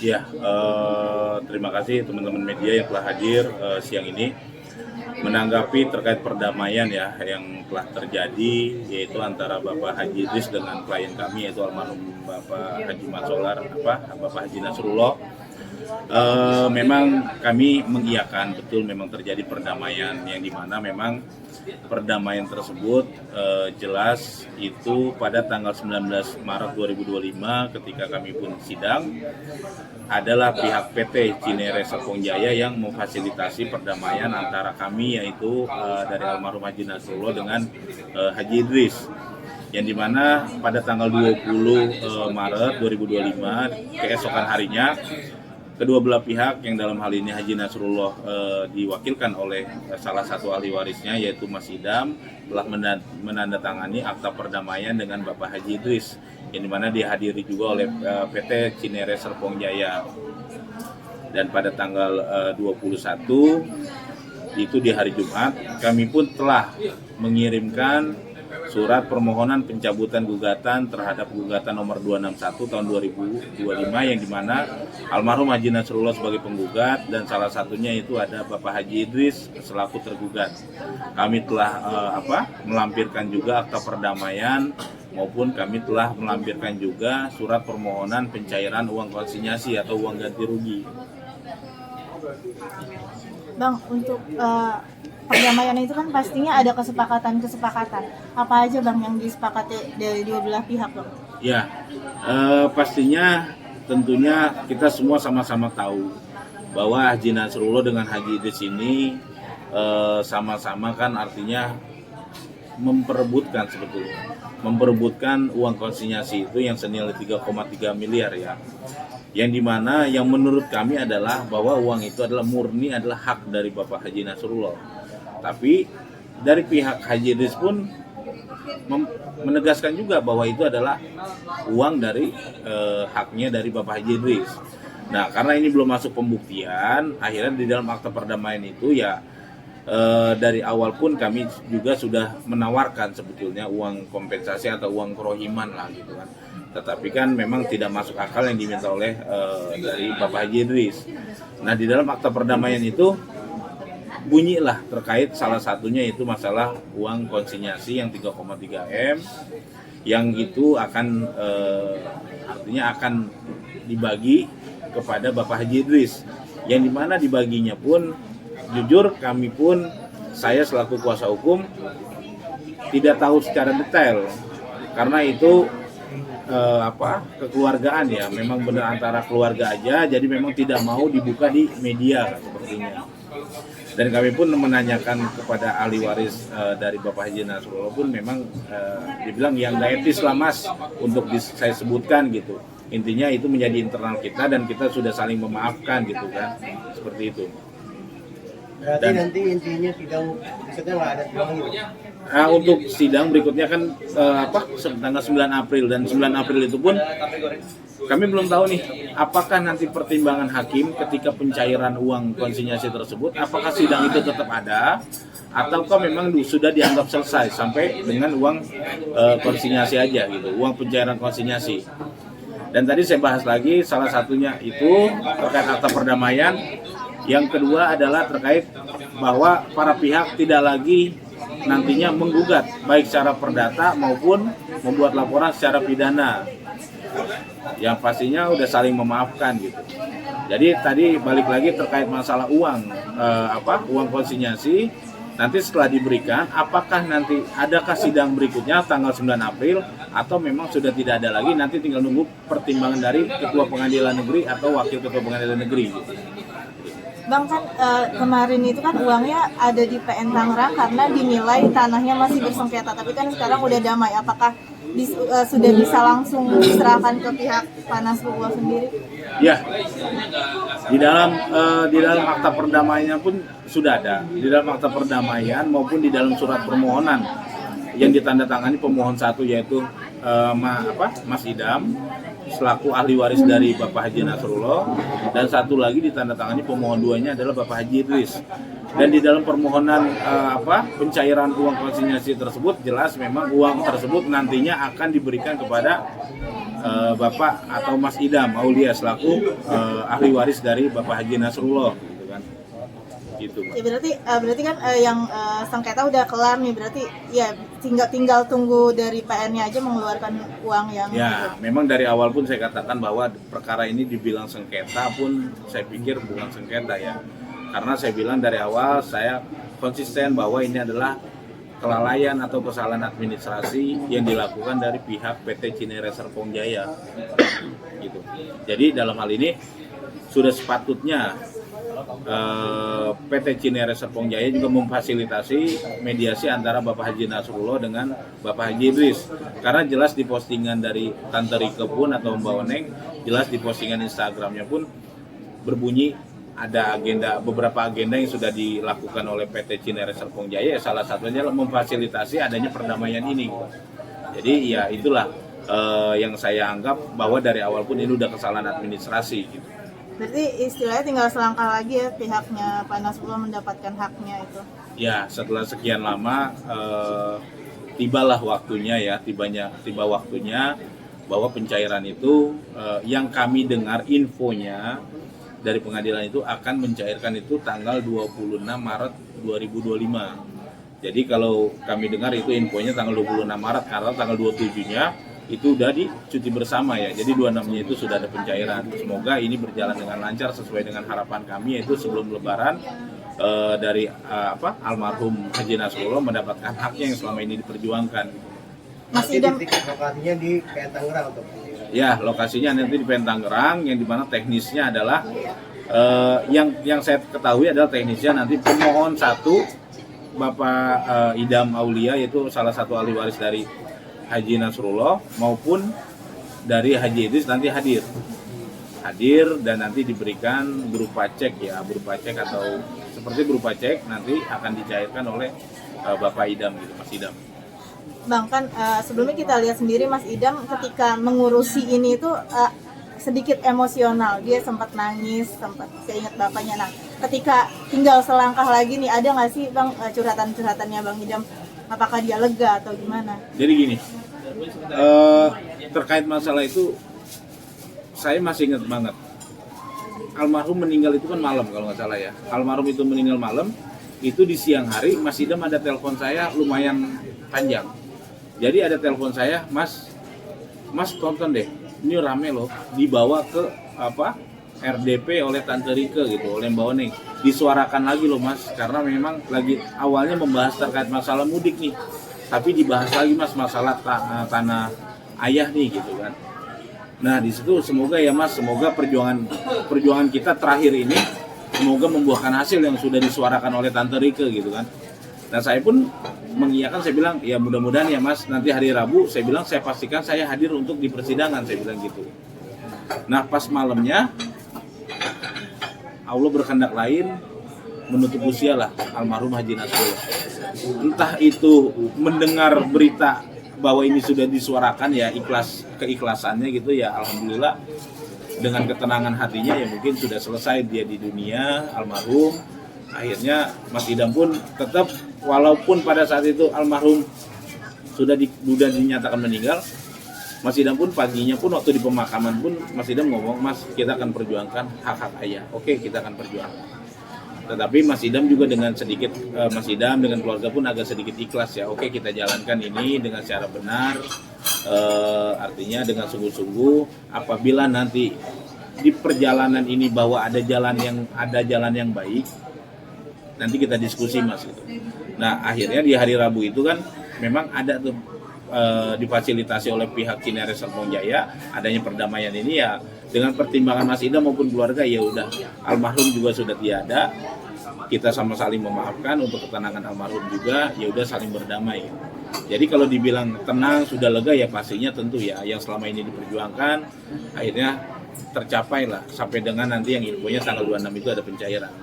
Ya, terima kasih teman-teman media yang telah hadir siang ini menanggapi terkait perdamaian ya yang telah terjadi, yaitu antara Bapak Haji Idris dengan klien kami yaitu almarhum Bapak Haji Matsolar, Bapak Haji Nasrullah. Memang kami mengiyakan betul memang terjadi perdamaian yang dimana memang perdamaian tersebut jelas itu pada tanggal 19 Maret 2025 ketika kami pun sidang adalah pihak PT Cinere Serpong Jaya yang memfasilitasi perdamaian antara kami yaitu dari almarhum Haji Nasrullah dengan Haji Idris, yang dimana pada tanggal 20 Maret 2025 keesokan harinya kedua belah pihak yang dalam hal ini Haji Nasrullah diwakilkan oleh salah satu ahli warisnya yaitu Mas Idam telah menandatangani akta perdamaian dengan Bapak Haji Idris, yang dimana dihadiri juga oleh PT Cinere Serpong Jaya. Dan pada tanggal 21 itu di hari Jumat kami pun telah mengirimkan surat permohonan pencabutan gugatan terhadap gugatan nomor 261 tahun 2025 yang dimana almarhum Haji Nasrullah sebagai penggugat dan salah satunya itu ada Bapak Haji Idris selaku tergugat. Kami telah melampirkan juga akta perdamaian maupun kami telah melampirkan juga surat permohonan pencairan uang konsinyasi atau uang ganti rugi. Bang, untuk perdamaian itu kan pastinya ada kesepakatan. Apa aja Bang yang disepakati dari dua belah pihak, Bang? Ya, pastinya tentunya kita semua sama-sama tahu bahwa Haji Nasrullah dengan Haji Idris ini sama-sama kan artinya memperebutkan uang konsinyasi itu yang senilai 3,3 miliar ya. Yang dimana yang menurut kami adalah bahwa uang itu adalah murni adalah hak dari Bapak Haji Nasrullah. Tapi dari pihak Haji Idris pun menegaskan juga bahwa itu adalah uang dari haknya dari Bapak Haji Idris. Nah, karena ini belum masuk pembuktian, akhirnya di dalam akta perdamaian itu ya dari awal pun kami juga sudah menawarkan sebetulnya uang kompensasi atau uang kerohiman lah gitu kan. Tetapi kan memang tidak masuk akal yang diminta oleh dari Bapak Haji Idris. Nah, di dalam akta perdamaian itu bunyilah terkait salah satunya itu masalah uang konsinyasi yang 3,3 M yang itu akan artinya akan dibagi kepada Bapak Haji Idris, yang dimana dibaginya pun jujur kami pun saya selaku kuasa hukum tidak tahu secara detail karena itu kekeluargaan ya, memang benar antara keluarga aja, jadi memang tidak mau dibuka di media sepertinya. Dan kami pun menanyakan kepada ahli waris dari Bapak Haji Nasrullah pun memang dibilang yang nggak etis lah Mas untuk saya sebutkan gitu. Intinya itu menjadi internal kita dan kita sudah saling memaafkan gitu kan, seperti itu. Berarti dan nanti intinya sidang berikutnya nggak ada sidang gitu? Nah, untuk sidang berikutnya kan tanggal 9 April dan 9 April itu pun kami belum tahu nih apakah nanti pertimbangan hakim ketika pencairan uang konsinyasi tersebut apakah sidang itu tetap ada ataukah memang sudah dianggap selesai sampai dengan uang konsinyasi aja gitu, uang pencairan konsinyasi. Dan tadi saya bahas lagi salah satunya itu terkait akta perdamaian. Yang kedua adalah terkait bahwa para pihak tidak lagi nantinya menggugat baik secara perdata maupun membuat laporan secara pidana. Yang pastinya udah saling memaafkan gitu. Jadi tadi balik lagi terkait masalah uang uang konsinyasi nanti setelah diberikan apakah nanti adakah sidang berikutnya tanggal 9 April atau memang sudah tidak ada lagi, nanti tinggal nunggu pertimbangan dari Ketua Pengadilan Negeri atau Wakil Ketua Pengadilan Negeri gitu. Bang, kan kemarin itu kan uangnya ada di PN Tangerang karena dinilai tanahnya masih bersengketa, tapi kan sekarang udah damai. Apakah sudah bisa langsung diserahkan ke pihak Pak Nasrullah sendiri? Ya, di dalam akta perdamaiannya pun sudah ada. Di dalam akta perdamaian maupun di dalam surat permohonan yang ditandatangani pemohon satu yaitu Mas Idam selaku ahli waris dari Bapak Haji Nasrullah, dan satu lagi ditandatangani pemohon duanya adalah Bapak Haji Idris. Dan di dalam permohonan pencairan uang konsinyasi tersebut jelas memang uang tersebut nantinya akan diberikan kepada Bapak atau Mas Idam Aulia selaku ahli waris dari Bapak Haji Nasrullah gitu kan. Gitu, Mas. Ya berarti kan yang sengketa udah kelar nih, berarti ya tinggal tunggu dari PN-nya aja mengeluarkan uang yang Ya, memang dari awal pun saya katakan bahwa perkara ini dibilang sengketa pun saya pikir bukan sengketa ya. Karena saya bilang dari awal saya konsisten bahwa ini adalah kelalaian atau kesalahan administrasi yang dilakukan dari pihak PT Cinere Serpong Jaya. Gitu. Jadi dalam hal ini sudah sepatutnya PT Cinere Serpong Jaya juga memfasilitasi mediasi antara Bapak Haji Nasrullah dengan Bapak Haji Idris. Karena jelas di postingan dari Tante Rike pun atau Mbak Oneng, jelas di postingan Instagramnya pun berbunyi ada beberapa agenda yang sudah dilakukan oleh PT Cinere Serpong Jaya. Salah satunya adalah memfasilitasi adanya perdamaian ini. Jadi ya itulah yang saya anggap bahwa dari awal pun ini udah kesalahan administrasi. Gitu. Berarti istilahnya tinggal selangkah lagi ya pihaknya Pak Nasrullah mendapatkan haknya itu. Ya, setelah sekian lama tibalah waktunya ya, tiba waktunya bahwa pencairan itu yang kami dengar infonya dari pengadilan itu akan mencairkan itu tanggal 26 Maret 2025. Jadi kalau kami dengar itu infonya tanggal 26 Maret karena tanggal 27-nya itu udah di cuti bersama ya. Jadi 26-nya itu sudah ada pencairan. Semoga ini berjalan dengan lancar sesuai dengan harapan kami, yaitu sebelum Lebaran dari almarhum Haji Nasrullah mendapatkan haknya yang selama ini diperjuangkan. Mas Idam, lokasinya di PN Tangerang atau ya, lokasinya nanti di PN Tangerang, yang dimana teknisnya adalah yang saya ketahui adalah teknisnya nanti pemohon satu Bapak Idam Aulia, yaitu salah satu ahli waris dari Haji Nasrullah, maupun dari Haji Idris nanti hadir dan nanti diberikan berupa cek atau seperti berupa cek nanti akan dicairkan oleh Bapak Idam gitu, Mas Idam. Bang, kan sebelumnya kita lihat sendiri Mas Idam ketika mengurusi ini itu sedikit emosional. Dia sempat nangis, sempat keinget bapaknya. Nah, ketika tinggal selangkah lagi nih, ada nggak sih Bang curhatan-curhatannya Bang Idam? Apakah dia lega atau gimana? Jadi gini, terkait masalah itu saya masih ingat banget. Almarhum meninggal itu kan malam kalau nggak salah ya. Almarhum itu meninggal malam, itu di siang hari Mas Idam ada telepon saya lumayan panjang. Jadi ada telepon saya, Mas tonton deh, ini rame loh, dibawa ke RDP oleh Tante Rike gitu, oleh Mbak Oneng. Disuarakan lagi loh Mas, karena memang lagi awalnya membahas terkait masalah mudik nih, tapi dibahas lagi Mas masalah tanah ayah nih gitu kan. Nah di situ semoga ya Mas, semoga perjuangan kita terakhir ini semoga membuahkan hasil yang sudah disuarakan oleh Tante Rike gitu kan. Nah saya pun mengiyakan, saya bilang ya mudah-mudahan ya Mas nanti hari Rabu, saya bilang saya pastikan saya hadir untuk di persidangan, saya bilang gitu. Nah pas malamnya Allah berkehendak lain, menutup usia lah almarhum Haji Nasrullah. Entah itu mendengar berita bahwa ini sudah disuarakan ya keikhlasannya gitu ya, alhamdulillah dengan ketenangan hatinya ya mungkin sudah selesai dia di dunia almarhum. Akhirnya Mas Idam pun tetap walaupun pada saat itu almarhum sudah dinyatakan meninggal, Mas Idam pun paginya pun waktu di pemakaman pun Mas Idam ngomong, Mas kita akan perjuangkan hak-hak ayah. Oke, kita akan perjuangkan. Tetapi Mas Idam juga dengan sedikit Mas Idam dengan keluarga pun agak sedikit ikhlas ya. Oke, kita jalankan ini dengan secara benar, artinya dengan sungguh-sungguh. Apabila nanti di perjalanan ini bahwa ada jalan yang baik, nanti kita diskusi Mas gitu. Nah akhirnya di hari Rabu itu kan memang ada tuh difasilitasi oleh pihak Cinere Serpong Jaya adanya perdamaian ini ya, dengan pertimbangan Mas Idam maupun keluarga ya udah almarhum juga sudah tiada, kita sama saling memaafkan untuk ketenangan almarhum juga, ya udah saling berdamai. Jadi kalau dibilang tenang sudah lega ya pastinya tentu ya yang selama ini diperjuangkan akhirnya tercapai lah sampai dengan nanti yang infonya tanggal 26 itu ada pencairan.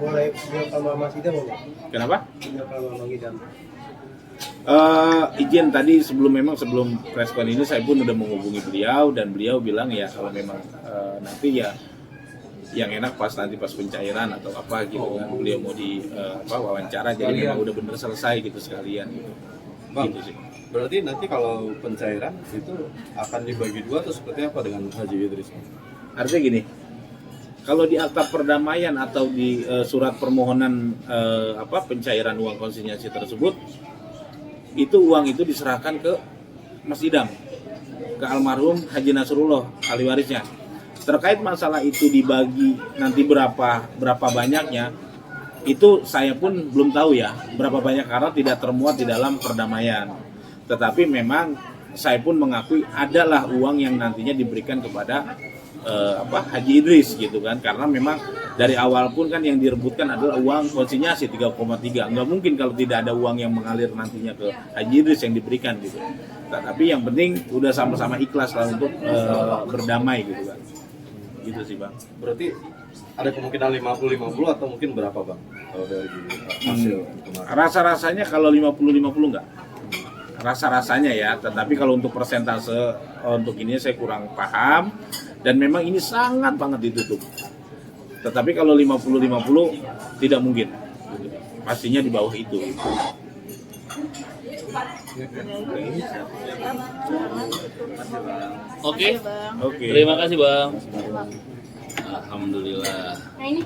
Boleh sama Mas Idam nggak? Kenapa? Sama Bang Idam. Izin tadi sebelum preskon ini saya pun udah menghubungi beliau dan beliau bilang ya kalau memang nanti ya yang enak pas pencairan atau apa gitu kan beliau mau wawancara jadi memang udah bener selesai gitu sekalian gitu. Bang, gitu sih. berarti nanti kalau pencairan itu akan dibagi dua atau seperti apa dengan Haji Idris? Artinya gini, kalau di akta perdamaian atau di surat permohonan pencairan uang konsinyasi tersebut, itu uang itu diserahkan ke Mas Idam, ke almarhum Haji Nasrullah, ahli warisnya. Terkait masalah itu dibagi nanti berapa banyaknya, itu saya pun belum tahu ya berapa banyak karena tidak termuat di dalam perdamaian. Tetapi memang saya pun mengakui adalah uang yang nantinya diberikan kepada Haji Idris gitu kan, karena memang dari awal pun kan yang direbutkan adalah uang konsinyasi 3,3. Nggak mungkin kalau tidak ada uang yang mengalir nantinya ke Haji Idris yang diberikan gitu. Tapi yang penting udah sama-sama ikhlas lah untuk berdamai gitu kan. Gitu sih Bang. Berarti ada kemungkinan 50-50 atau mungkin berapa Bang? Kalau dari hasil kemarin. Rasa-rasanya kalau 50-50 enggak. Rasa-rasanya ya, tetapi kalau untuk persentase untuk ini saya kurang paham dan memang ini sangat banget ditutup. Tetapi kalau 50-50 tidak mungkin. Pastinya di bawah itu. Oke. Oke. Terima kasih Bang. Alhamdulillah. Nah ini